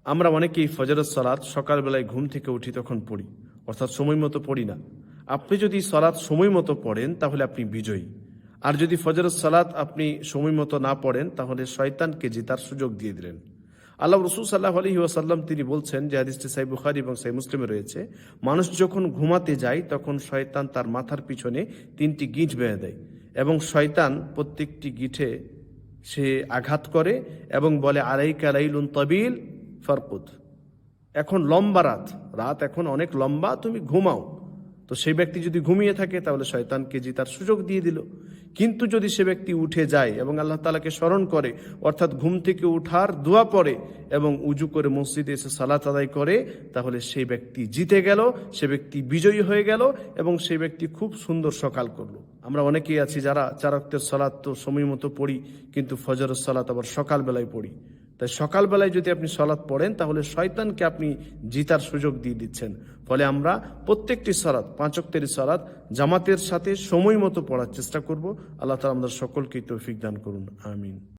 আমরা অনেকেই ফজরের সালাত সকালবেলায় ঘুম থেকে উঠি তখন পড়ি, অর্থাৎ সময় মতো পড়ি না। আপনি যদি সালাত সময় মতো পড়েন তাহলে আপনি বিজয়ী। আর যদি ফজরের সালাত আপনি সময় মতো না পড়েন তাহলে শয়তানকে জেতার সুযোগ দিয়ে দিলেন। আল্লাহ রসুল সাল্লাহ আলহি ওয়াসাল্লাম তিনি বলছেন, যে হাদিসটি সহিহ বুখারী এবং সহিহ মুসলিমে রয়েছে, মানুষ যখন ঘুমাতে যায় তখন শয়তান তার মাথার পিছনে 3টি গিঁঠ বেঁধে দেয় এবং শয়তান প্রত্যেকটি গিঁঠে সে আঘাত করে এবং বলে, আলাইকা লাইলুন তাবিল ফারকুদ, এখন লম্বা রাত, রাত এখন অনেক লম্বা, তুমি ঘুমাও। তো সেই ব্যক্তি যদি ঘুমিয়ে থাকে তাহলে শয়তানকে জেতার সুযোগ দিয়ে দিল। কিন্তু যদি সে ব্যক্তি উঠে যায় এবং আল্লাহ তাআলাকে স্মরণ করে, অর্থাৎ ঘুম থেকে উঠার দোয়া পড়ে এবং উজু করে মসজিদে এসে সালাত আদায় করে, তাহলে সেই ব্যক্তি জিতে গেল, সে ব্যক্তি বিজয়ী হয়ে গেল এবং সেই ব্যক্তি খুব সুন্দর সকাল করলো। আমরা অনেকেই আছি যারা 4 ওয়াক্তের সালাত তো সময় মতো পড়ি, কিন্তু ফজরের সালাত আবার সকালবেলায় পড়ি। তাই সকালবেলায় যদি আপনি সালাত পড়েন তাহলে শয়তানকে আপনি জিতার সুযোগ দিয়ে দিচ্ছেন। ফলে আমরা প্রত্যেকটি সালাত, 5 ওয়াক্তের সালাত জামাতের সাথে সময় মতো পড়ার চেষ্টা করব। আল্লাহ তাআলা আমাদের সকলকে তৌফিক দান করুন, আমিন।